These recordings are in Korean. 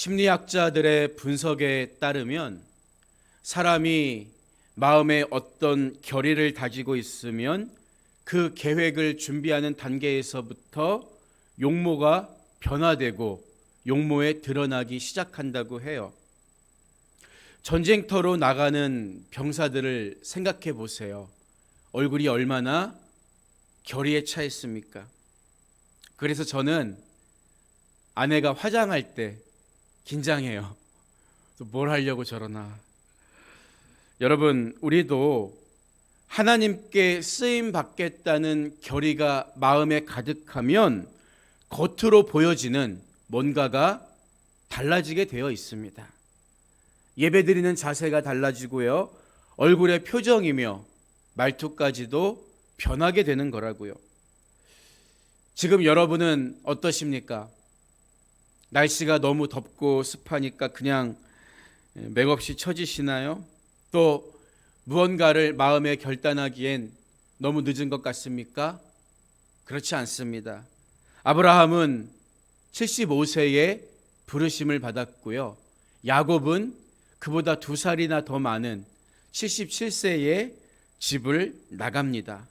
심리학자들의 분석에 따르면 사람이 마음에 어떤 결의를 다지고 있으면 그 계획을 준비하는 단계에서부터 용모가 변화되고 용모에 드러나기 시작한다고 해요. 전쟁터로 나가는 병사들을 생각해 보세요. 얼굴이 얼마나 결의에 차 있습니까? 그래서 저는 아내가 화장할 때 긴장해요. 뭘 하려고 저러나. 여러분, 우리도 하나님께 쓰임 받겠다는 결의가 마음에 가득하면 겉으로 보여지는 뭔가가 달라지게 되어 있습니다. 예배드리는 자세가 달라지고요. 얼굴의 표정이며 말투까지도 변하게 되는 거라고요. 지금 여러분은 어떠십니까? 날씨가 너무 덥고 습하니까 그냥 맥없이 처지시나요? 또 무언가를 마음에 결단하기엔 너무 늦은 것 같습니까? 그렇지 않습니다. 아브라함은 75세에 부르심을 받았고요. 야곱은 그보다 2살이나 더 많은 77세에 집을 나갑니다.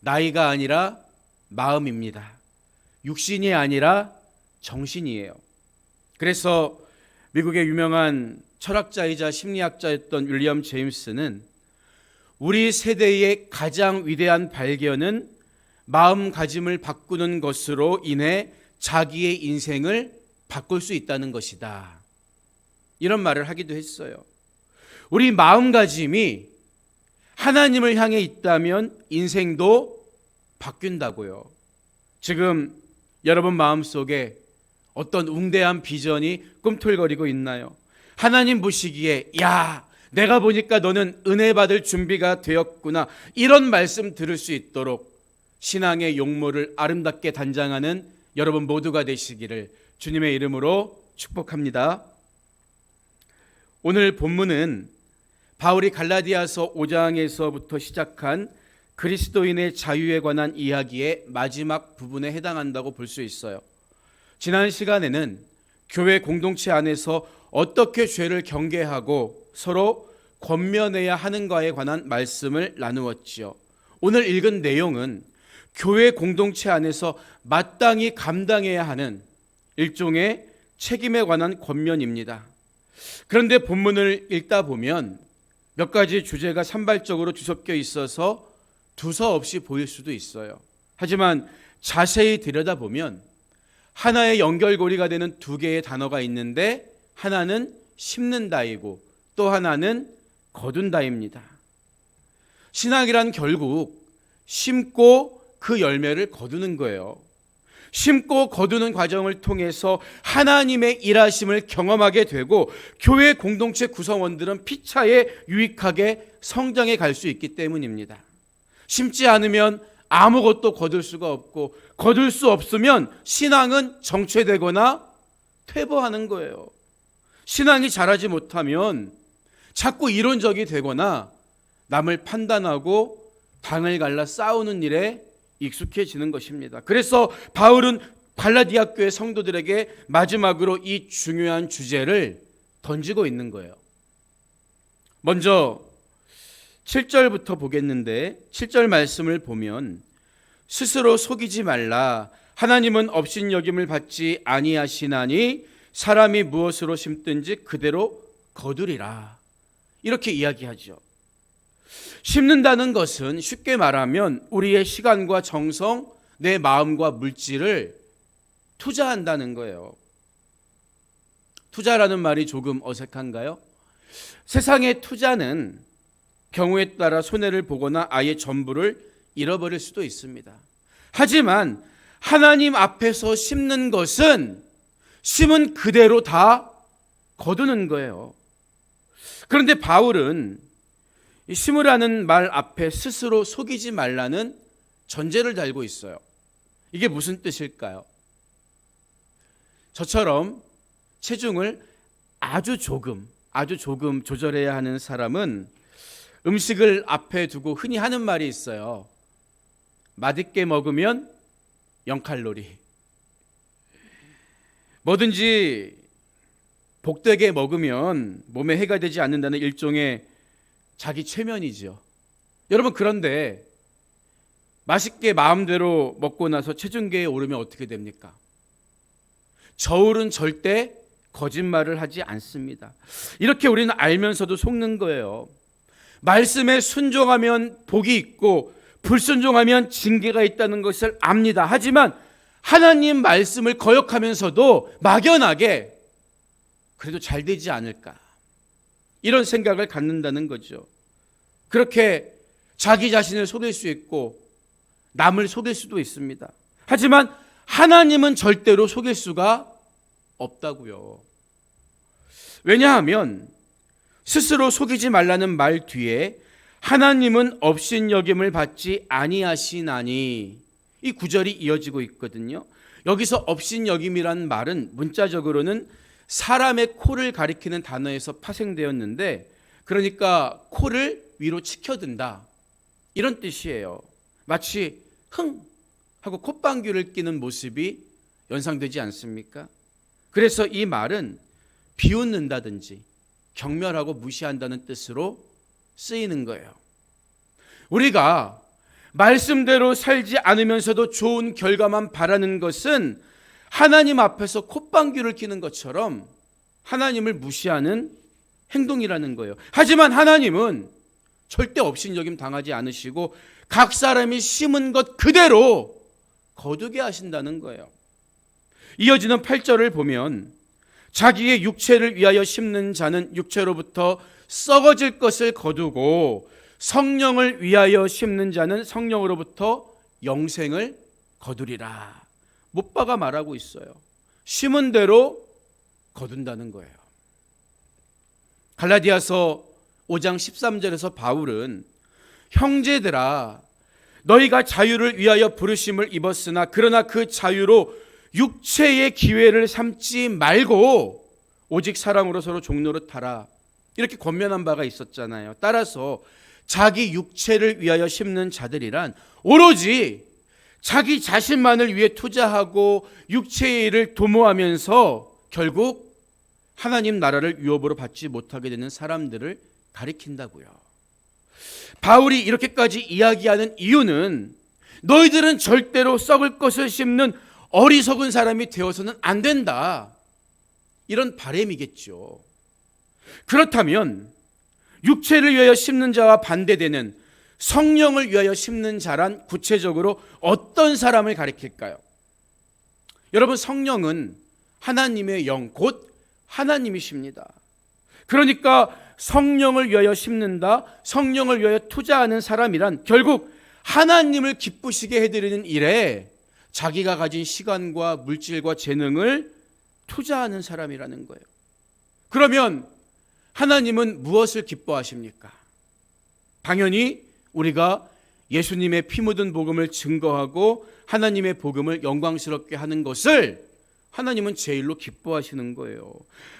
나이가 아니라 마음입니다. 육신이 아니라 정신이에요. 그래서 미국의 유명한 철학자이자 심리학자였던 윌리엄 제임스는 우리 세대의 가장 위대한 발견은 마음가짐을 바꾸는 것으로 인해 자기의 인생을 바꿀 수 있다는 것이다. 이런 말을 하기도 했어요. 우리 마음가짐이 하나님을 향해 있다면 인생도 바뀐다고요. 지금 여러분 마음속에 어떤 웅대한 비전이 꿈틀거리고 있나요? 하나님 보시기에 야, 내가 보니까 너는 은혜 받을 준비가 되었구나, 이런 말씀 들을 수 있도록 신앙의 용모를 아름답게 단장하는 여러분 모두가 되시기를 주님의 이름으로 축복합니다. 오늘 본문은 바울이 갈라디아서 5장에서부터 시작한 그리스도인의 자유에 관한 이야기의 마지막 부분에 해당한다고 볼 수 있어요. 지난 시간에는 교회 공동체 안에서 어떻게 죄를 경계하고 서로 권면해야 하는가에 관한 말씀을 나누었지요. 오늘 읽은 내용은 교회 공동체 안에서 마땅히 감당해야 하는 일종의 책임에 관한 권면입니다. 그런데 본문을 읽다 보면 몇 가지 주제가 산발적으로 뒤섞여 있어서 두서없이 보일 수도 있어요. 하지만 자세히 들여다보면 하나의 연결고리가 되는 2개의 단어가 있는데 하나는 심는다이고 또 하나는 거둔다입니다. 신학이란 결국 심고 그 열매를 거두는 거예요. 심고 거두는 과정을 통해서 하나님의 일하심을 경험하게 되고 교회 공동체 구성원들은 피차에 유익하게 성장해 갈 수 있기 때문입니다. 심지 않으면 아무것도 거둘 수가 없고, 거둘 수 없으면 신앙은 정체되거나 퇴보하는 거예요. 신앙이 자라지 못하면 자꾸 이론적이 되거나 남을 판단하고 당을 갈라 싸우는 일에 익숙해지는 것입니다. 그래서 바울은 갈라디아 교회 성도들에게 마지막으로 이 중요한 주제를 던지고 있는 거예요. 먼저 7절부터 보겠는데 7절 말씀을 보면 스스로 속이지 말라. 하나님은 업신여김을 받지 아니하시나니 사람이 무엇으로 심든지 그대로 거두리라. 이렇게 이야기하죠. 심는다는 것은 쉽게 말하면 우리의 시간과 정성, 내 마음과 물질을 투자한다는 거예요. 투자라는 말이 조금 어색한가요? 세상의 투자는 경우에 따라 손해를 보거나 아예 전부를 잃어버릴 수도 있습니다. 하지만 하나님 앞에서 심는 것은 심은 그대로 다 거두는 거예요. 그런데 바울은 이 심으라는 말 앞에 스스로 속이지 말라는 전제를 달고 있어요. 이게 무슨 뜻일까요? 저처럼 체중을 아주 조금 조절해야 하는 사람은 음식을 앞에 두고 흔히 하는 말이 있어요. 맛있게 먹으면 0칼로리. 뭐든지 복되게 먹으면 몸에 해가 되지 않는다는 일종의 자기 최면이죠. 여러분, 그런데 맛있게 마음대로 먹고 나서 체중계에 오르면 어떻게 됩니까? 저울은 절대 거짓말을 하지 않습니다. 이렇게 우리는 알면서도 속는 거예요. 말씀에 순종하면 복이 있고 불순종하면 징계가 있다는 것을 압니다. 하지만 하나님 말씀을 거역하면서도 막연하게 그래도 잘 되지 않을까, 이런 생각을 갖는다는 거죠. 그렇게 자기 자신을 속일 수 있고 남을 속일 수도 있습니다. 하지만 하나님은 절대로 속일 수가 없다고요. 왜냐하면 스스로 속이지 말라는 말 뒤에 하나님은 업신여김을 받지 아니하시나니, 이 구절이 이어지고 있거든요. 여기서 업신여김이라는 말은 문자적으로는 사람의 코를 가리키는 단어에서 파생되었는데, 그러니까 코를 위로 치켜든다, 이런 뜻이에요. 마치 흥 하고 콧방귀를 뀌는 모습이 연상되지 않습니까? 그래서 이 말은 비웃는다든지 경멸하고 무시한다는 뜻으로 쓰이는 거예요. 우리가 말씀대로 살지 않으면서도 좋은 결과만 바라는 것은 하나님 앞에서 콧방귀를 뀌는 것처럼 하나님을 무시하는 행동이라는 거예요. 하지만 하나님은 절대 업신여김 당하지 않으시고 각 사람이 심은 것 그대로 거두게 하신다는 거예요. 이어지는 8절을 보면 자기의 육체를 위하여 심는 자는 육체로부터 썩어질 것을 거두고 성령을 위하여 심는 자는 성령으로부터 영생을 거두리라. 못 박아 말하고 있어요. 심은 대로 거둔다는 거예요. 갈라디아서 5장 13절에서 바울은 형제들아 너희가 자유를 위하여 부르심을 입었으나 그러나 그 자유로 육체의 기회를 삼지 말고 오직 사랑으로 서로 종노릇하라, 이렇게 권면한 바가 있었잖아요. 따라서 자기 육체를 위하여 심는 자들이란 오로지 자기 자신만을 위해 투자하고 육체의 일을 도모하면서 결국 하나님 나라를 유업으로 받지 못하게 되는 사람들을 가리킨다고요. 바울이 이렇게까지 이야기하는 이유는 너희들은 절대로 썩을 것을 심는 어리석은 사람이 되어서는 안 된다, 이런 바람이겠죠. 그렇다면 육체를 위하여 심는 자와 반대되는 성령을 위하여 심는 자란 구체적으로 어떤 사람을 가리킬까요? 여러분, 성령은 하나님의 영, 곧 하나님이십니다. 그러니까 성령을 위하여 심는다, 성령을 위하여 투자하는 사람이란 결국 하나님을 기쁘시게 해드리는 일에 자기가 가진 시간과 물질과 재능을 투자하는 사람이라는 거예요. 그러면 하나님은 무엇을 기뻐하십니까? 당연히 우리가 예수님의 피 묻은 복음을 증거하고 하나님의 복음을 영광스럽게 하는 것을 하나님은 제일로 기뻐하시는 거예요.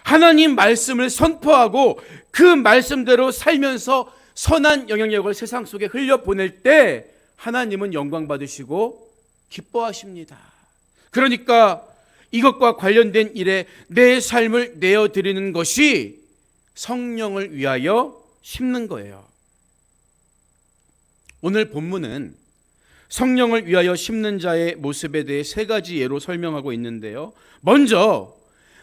하나님 말씀을 선포하고 그 말씀대로 살면서 선한 영향력을 세상 속에 흘려보낼 때 하나님은 영광 받으시고 기뻐하십니다. 그러니까 이것과 관련된 일에 내 삶을 내어드리는 것이 성령을 위하여 심는 거예요. 오늘 본문은 성령을 위하여 심는 자의 모습에 대해 세 가지 예로 설명하고 있는데요. 먼저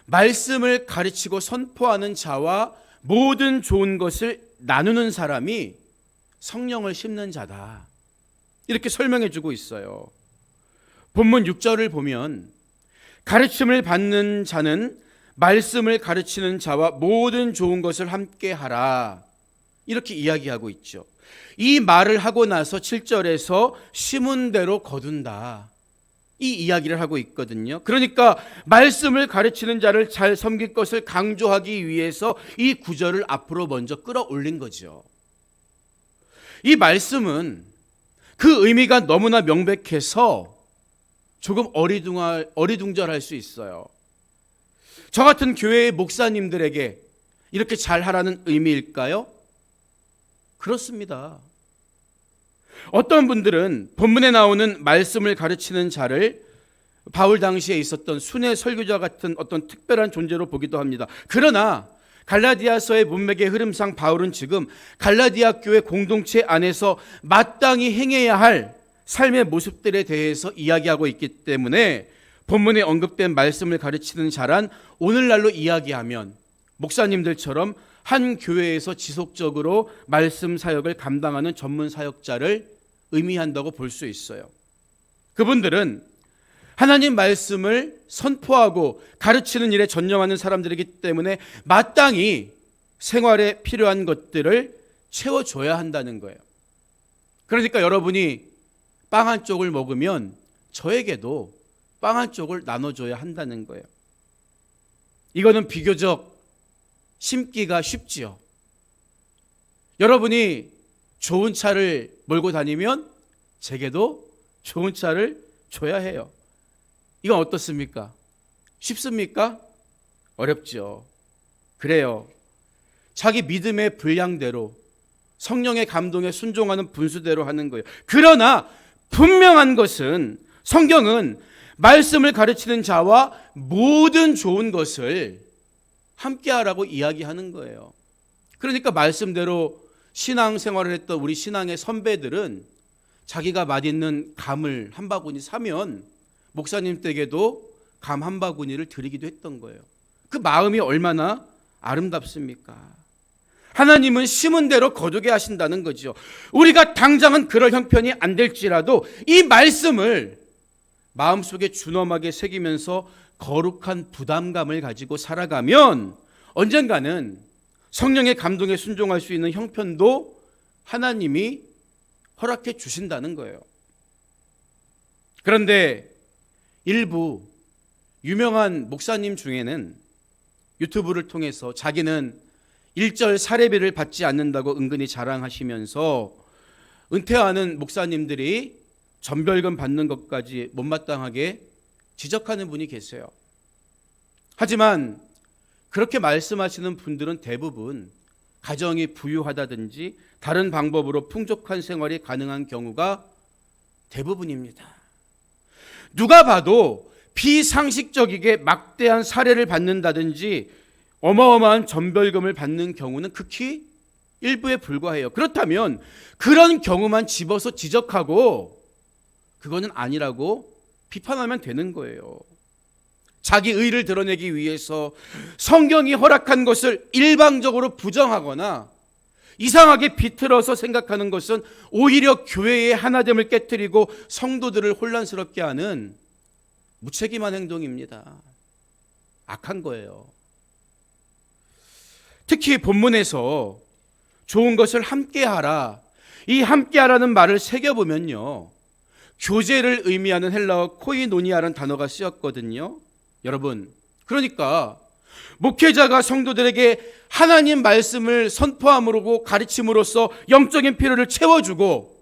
말씀을 가르치고 선포하는 자와 모든 좋은 것을 나누는 사람이 성령을 심는 자다, 이렇게 설명해 주고 있어요. 본문 6절을 보면 가르침을 받는 자는 말씀을 가르치는 자와 모든 좋은 것을 함께 하라, 이렇게 이야기하고 있죠. 이 말을 하고 나서 7절에서 심은 대로 거둔다, 이 이야기를 하고 있거든요. 그러니까 말씀을 가르치는 자를 잘 섬길 것을 강조하기 위해서 이 구절을 앞으로 먼저 끌어올린 거죠. 이 말씀은 그 의미가 너무나 명백해서 조금 어리둥절할 수 있어요. 저 같은 교회의 목사님들에게 이렇게 잘하라는 의미일까요? 그렇습니다. 어떤 분들은 본문에 나오는 말씀을 가르치는 자를 바울 당시에 있었던 순회 설교자 같은 어떤 특별한 존재로 보기도 합니다. 그러나 갈라디아서의 문맥의 흐름상 바울은 지금 갈라디아 교회 공동체 안에서 마땅히 행해야 할 삶의 모습들에 대해서 이야기하고 있기 때문에 본문에 언급된 말씀을 가르치는 자란 오늘날로 이야기하면 목사님들처럼 한 교회에서 지속적으로 말씀 사역을 감당하는 전문 사역자를 의미한다고 볼 수 있어요. 그분들은 하나님 말씀을 선포하고 가르치는 일에 전념하는 사람들이기 때문에 마땅히 생활에 필요한 것들을 채워줘야 한다는 거예요. 그러니까 여러분이 빵 한 쪽을 먹으면 저에게도 빵 한 쪽을 나눠줘야 한다는 거예요. 이거는 비교적 심기가 쉽지요. 여러분이 좋은 차를 몰고 다니면 제게도 좋은 차를 줘야 해요. 이건 어떻습니까? 쉽습니까? 어렵죠. 그래요. 자기 믿음의 분량대로 성령의 감동에 순종하는 분수대로 하는 거예요. 그러나 분명한 것은 성경은 말씀을 가르치는 자와 모든 좋은 것을 함께하라고 이야기하는 거예요. 그러니까 말씀대로 신앙생활을 했던 우리 신앙의 선배들은 자기가 맛있는 감을 한 바구니 사면 목사님 댁에도 감 한 바구니를 드리기도 했던 거예요. 그 마음이 얼마나 아름답습니까? 하나님은 심은 대로 거두게 하신다는 거죠. 우리가 당장은 그럴 형편이 안 될지라도 이 말씀을 마음속에 준엄하게 새기면서 거룩한 부담감을 가지고 살아가면 언젠가는 성령의 감동에 순종할 수 있는 형편도 하나님이 허락해 주신다는 거예요. 그런데 일부 유명한 목사님 중에는 유튜브를 통해서 자기는 1절 사례비를 받지 않는다고 은근히 자랑하시면서 은퇴하는 목사님들이 전별금 받는 것까지 못마땅하게 지적하는 분이 계세요. 하지만 그렇게 말씀하시는 분들은 대부분 가정이 부유하다든지 다른 방법으로 풍족한 생활이 가능한 경우가 대부분입니다. 누가 봐도 비상식적이게 막대한 사례를 받는다든지 어마어마한 전별금을 받는 경우는 극히 일부에 불과해요. 그렇다면 그런 경우만 집어서 지적하고 그거는 아니라고 비판하면 되는 거예요. 자기 의를 드러내기 위해서 성경이 허락한 것을 일방적으로 부정하거나 이상하게 비틀어서 생각하는 것은 오히려 교회의 하나됨을 깨뜨리고 성도들을 혼란스럽게 하는 무책임한 행동입니다. 악한 거예요. 특히 본문에서 좋은 것을 함께하라, 이 함께하라는 말을 새겨보면요, 교제를 의미하는 헬라어 코이노니아라는 단어가 쓰였거든요. 여러분, 그러니까 목회자가 성도들에게 하나님 말씀을 선포함으로 가르침으로써 영적인 필요를 채워주고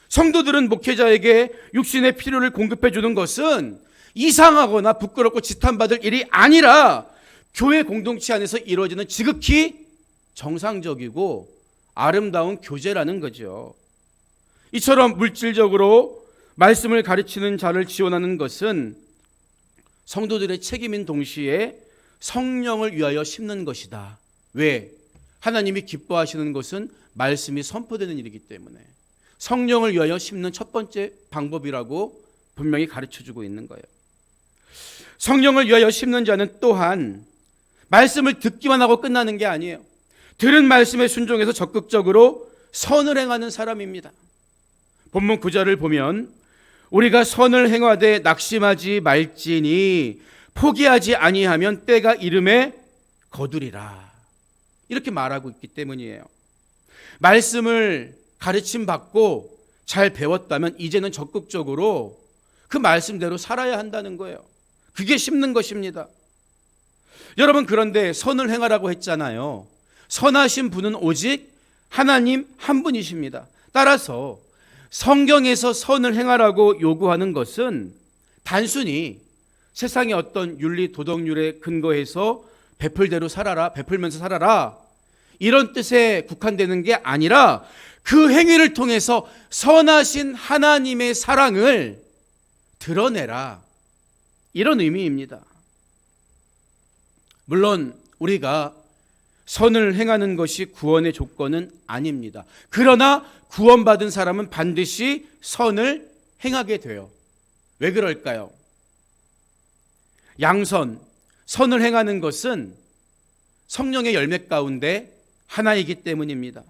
성도들은 목회자에게 육신의 필요를 공급해 주는 것은 이상하거나 부끄럽고 지탄받을 일이 아니라 교회 공동체 안에서 이루어지는 지극히 정상적이고 아름다운 교제라는 거죠. 이처럼 물질적으로 말씀을 가르치는 자를 지원하는 것은 성도들의 책임인 동시에 성령을 위하여 심는 것이다. 왜? 하나님이 기뻐하시는 것은 말씀이 선포되는 일이기 때문에 성령을 위하여 심는 첫 번째 방법이라고 분명히 가르쳐주고 있는 거예요. 성령을 위하여 심는 자는 또한 말씀을 듣기만 하고 끝나는 게 아니에요. 들은 말씀에 순종해서 적극적으로 선을 행하는 사람입니다. 본문 9절을 보면 우리가 선을 행하되 낙심하지 말지니 포기하지 아니하면 때가 이름에 거두리라. 이렇게 말하고 있기 때문이에요. 말씀을 가르침 받고 잘 배웠다면 이제는 적극적으로 그 말씀대로 살아야 한다는 거예요. 그게 심는 것입니다. 여러분, 그런데 선을 행하라고 했잖아요. 선하신 분은 오직 하나님 한 분이십니다. 따라서 성경에서 선을 행하라고 요구하는 것은 단순히 세상의 어떤 윤리 도덕률에 근거해서 베풀대로 살아라, 베풀면서 살아라, 이런 뜻에 국한되는 게 아니라 그 행위를 통해서 선하신 하나님의 사랑을 드러내라, 이런 의미입니다. 물론 우리가 선을 행하는 것이 구원의 조건은 아닙니다. 그러나 구원받은 사람은 반드시 선을 행하게 돼요. 왜 그럴까요? 양선, 선을 행하는 것은 성령의 열매 가운데 하나이기 때문입니다.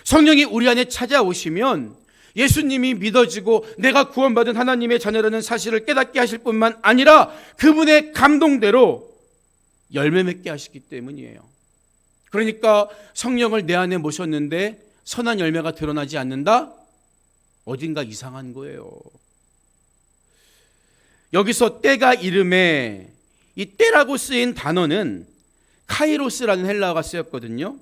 성령이 우리 안에 찾아오시면 예수님이 믿어지고 내가 구원받은 하나님의 자녀라는 사실을 깨닫게 하실 뿐만 아니라 그분의 감동대로 열매 맺게 하시기 때문이에요. 그러니까 성령을 내 안에 모셨는데 선한 열매가 드러나지 않는다? 어딘가 이상한 거예요. 여기서 때가 이름에 이 때라고 쓰인 단어는 카이로스라는 헬라어가 쓰였거든요.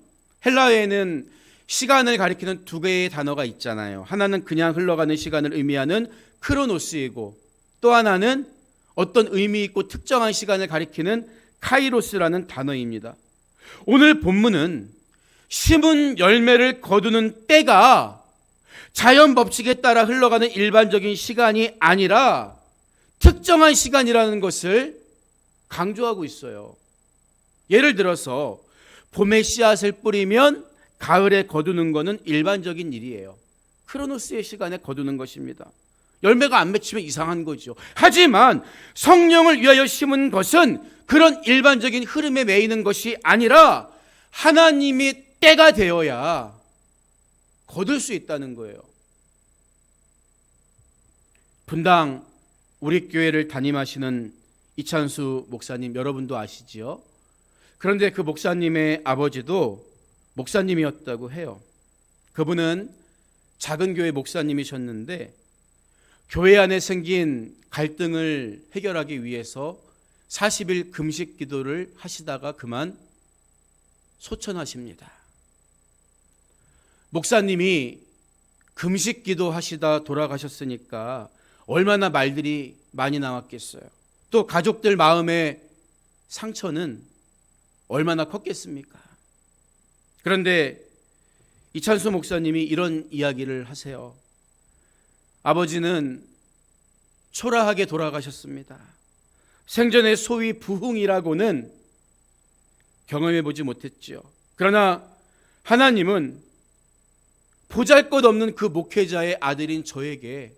헬라어에는 시간을 가리키는 두 개의 단어가 있잖아요. 하나는 그냥 흘러가는 시간을 의미하는 크로노스이고 또 하나는 어떤 의미 있고 특정한 시간을 가리키는 카이로스라는 단어입니다. 오늘 본문은 심은 열매를 거두는 때가 자연 법칙에 따라 흘러가는 일반적인 시간이 아니라 특정한 시간이라는 것을 강조하고 있어요. 예를 들어서 봄에 씨앗을 뿌리면 가을에 거두는 것은 일반적인 일이에요. 크로노스의 시간에 거두는 것입니다. 열매가 안 맺히면 이상한 거죠. 하지만 성령을 위하여 심은 것은 그런 일반적인 흐름에 매이는 것이 아니라 하나님이 때가 되어야 거둘 수 있다는 거예요. 분당 우리 교회를 담임하시는 이찬수 목사님 여러분도 아시지요? 그런데 그 목사님의 아버지도 목사님이었다고 해요. 그분은 작은 교회 목사님이셨는데 교회 안에 생긴 갈등을 해결하기 위해서 40일 금식 기도를 하시다가 그만 소천하십니다. 목사님이 금식 기도 하시다 돌아가셨으니까 얼마나 말들이 많이 나왔겠어요. 또 가족들 마음의 상처는 얼마나 컸겠습니까? 그런데 이찬수 목사님이 이런 이야기를 하세요. 아버지는 초라하게 돌아가셨습니다. 생전에 소위 부흥이라고는 경험해 보지 못했지요. 그러나 하나님은 보잘것없는 그 목회자의 아들인 저에게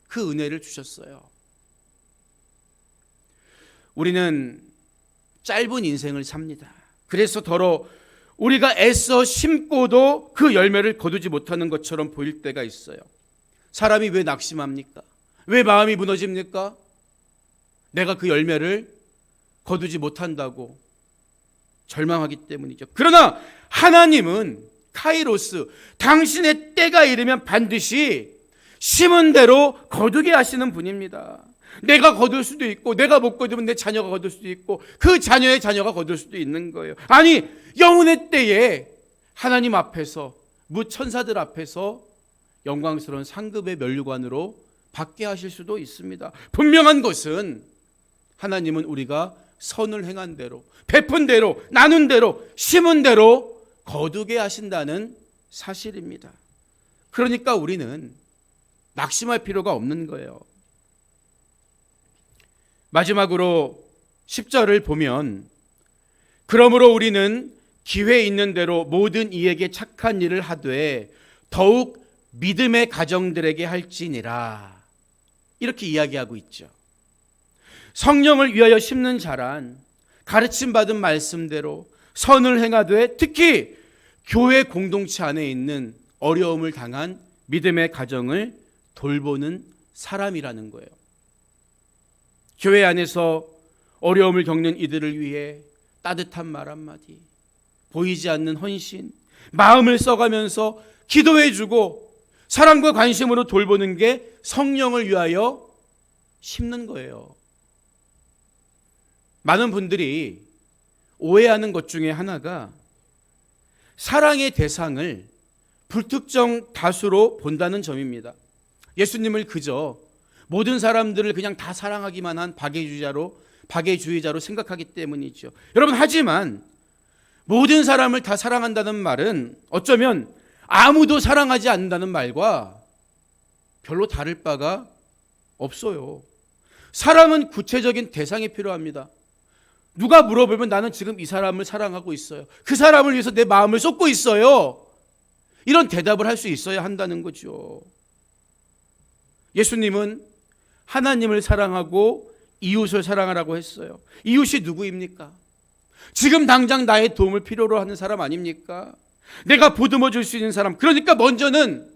그 은혜를 주셨어요. 우리는 짧은 인생을 삽니다. 그래서 더러 우리가 애써 심고도 그 열매를 거두지 못하는 것처럼 보일 때가 있어요. 사람이 왜 낙심합니까? 왜 마음이 무너집니까? 내가 그 열매를 거두지 못한다고 절망하기 때문이죠. 그러나 하나님은 카이로스, 당신의 때가 이르면 반드시 심은 대로 거두게 하시는 분입니다. 내가 거둘 수도 있고 내가 못 거두면 내 자녀가 거둘 수도 있고 그 자녀의 자녀가 거둘 수도 있는 거예요. 아니 영혼의 때에 하나님 앞에서 무천사들 앞에서 영광스러운 상급의 면류관으로 받게 하실 수도 있습니다. 분명한 것은 하나님은 우리가 선을 행한 대로 베푼 대로 나눈 대로 심은 대로 거두게 하신다는 사실입니다. 그러니까 우리는 낙심할 필요가 없는 거예요. 마지막으로 10절을 보면 그러므로 우리는 기회 있는 대로 모든 이에게 착한 일을 하되 더욱 믿음의 가정들에게 할지니라 이렇게 이야기하고 있죠. 성령을 위하여 심는 자란 가르침받은 말씀대로 선을 행하되 특히 교회 공동체 안에 있는 어려움을 당한 믿음의 가정을 돌보는 사람이라는 거예요. 교회 안에서 어려움을 겪는 이들을 위해 따뜻한 말 한마디, 보이지 않는 헌신, 마음을 써가면서 기도해주고 사랑과 관심으로 돌보는 게 성령을 위하여 심는 거예요. 많은 분들이 오해하는 것 중에 하나가 사랑의 대상을 불특정 다수로 본다는 점입니다. 예수님을 그저 모든 사람들을 그냥 다 사랑하기만 한 박애주의자로 생각하기 때문이죠. 여러분, 하지만 모든 사람을 다 사랑한다는 말은 어쩌면 아무도 사랑하지 않는다는 말과 별로 다를 바가 없어요. 사랑은 구체적인 대상이 필요합니다. 누가 물어보면 나는 지금 이 사람을 사랑하고 있어요. 그 사람을 위해서 내 마음을 쏟고 있어요. 이런 대답을 할 수 있어야 한다는 거죠. 예수님은 하나님을 사랑하고 이웃을 사랑하라고 했어요. 이웃이 누구입니까? 지금 당장 나의 도움을 필요로 하는 사람 아닙니까? 내가 보듬어 줄 수 있는 사람. 그러니까 먼저는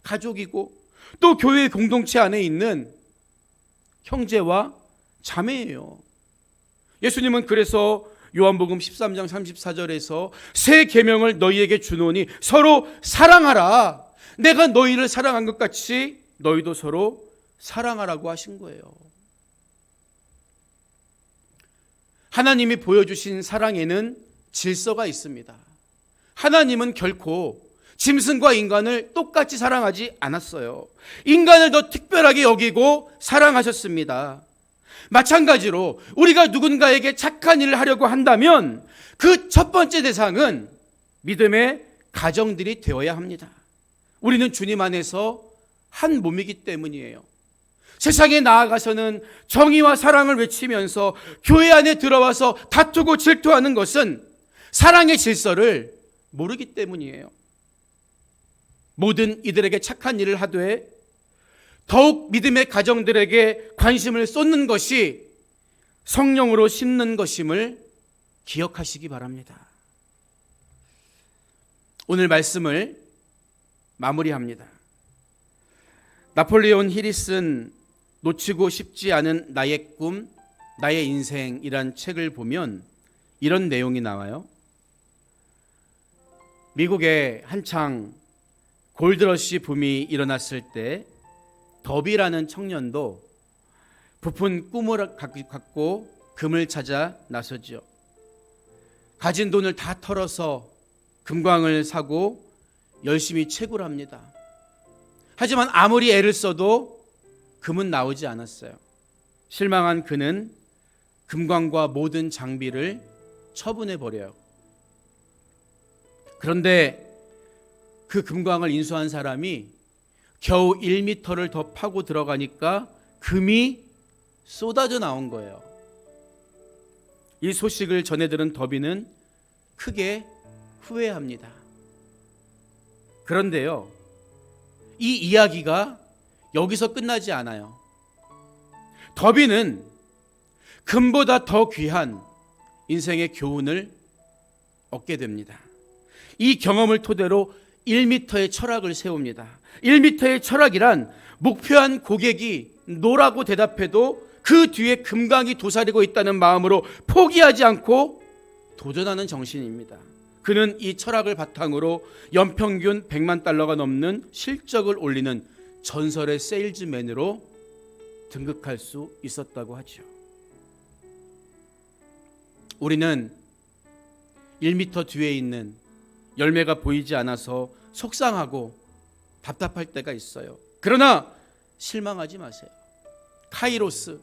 가족이고 또 교회 공동체 안에 있는 형제와 자매예요. 예수님은 그래서 요한복음 13장 34절에서 새 계명을 너희에게 주노니 서로 사랑하라. 내가 너희를 사랑한 것 같이 너희도 서로 사랑하라고 하신 거예요. 하나님이 보여주신 사랑에는 질서가 있습니다. 하나님은 결코 짐승과 인간을 똑같이 사랑하지 않았어요. 인간을 더 특별하게 여기고 사랑하셨습니다. 마찬가지로 우리가 누군가에게 착한 일을 하려고 한다면 그 첫 번째 대상은 믿음의 가정들이 되어야 합니다. 우리는 주님 안에서 한 몸이기 때문이에요. 세상에 나아가서는 정의와 사랑을 외치면서 교회 안에 들어와서 다투고 질투하는 것은 사랑의 질서를 모르기 때문이에요. 모든 이들에게 착한 일을 하되 더욱 믿음의 가정들에게 관심을 쏟는 것이 성령으로 심는 것임을 기억하시기 바랍니다. 오늘 말씀을 마무리합니다. 나폴레온 힐이 쓴 놓치고 싶지 않은 나의 꿈, 나의 인생이란 책을 보면 이런 내용이 나와요. 미국에 한창 골드러시 붐이 일어났을 때 더비라는 청년도 부푼 꿈을 갖고 금을 찾아 나서죠. 가진 돈을 다 털어서 금광을 사고 열심히 채굴을 합니다. 하지만 아무리 애를 써도 금은 나오지 않았어요. 실망한 그는 금광과 모든 장비를 처분해 버려요. 그런데 그 금광을 인수한 사람이 겨우 1m를 더 파고 들어가니까 금이 쏟아져 나온 거예요. 이 소식을 전해 들은 더비는 크게 후회합니다. 그런데요, 이 이야기가 여기서 끝나지 않아요. 더비는 금보다 더 귀한 인생의 교훈을 얻게 됩니다. 이 경험을 토대로 1m의 철학을 세웁니다. 1m의 철학이란 목표한 고객이 노라고 대답해도 그 뒤에 금강이 도사리고 있다는 마음으로 포기하지 않고 도전하는 정신입니다. 그는 이 철학을 바탕으로 연평균 100만 달러가 넘는 실적을 올리는 전설의 세일즈맨으로 등극할 수 있었다고 하죠. 우리는 1m 뒤에 있는 열매가 보이지 않아서 속상하고 답답할 때가 있어요. 그러나 실망하지 마세요. 카이로스,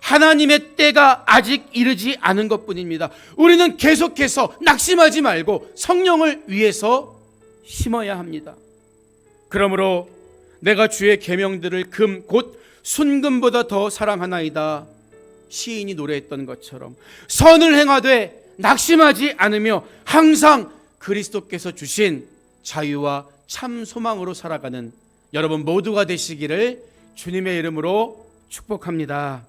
하나님의 때가 아직 이르지 않은 것뿐입니다. 우리는 계속해서 낙심하지 말고 성령을 위해서 심어야 합니다. 그러므로 내가 주의 계명들을 금 곧 순금보다 더 사랑하나이다. 시인이 노래했던 것처럼 선을 행하되 낙심하지 않으며 항상 그리스도께서 주신 자유와 참 소망으로 살아가는 여러분 모두가 되시기를 주님의 이름으로 축복합니다.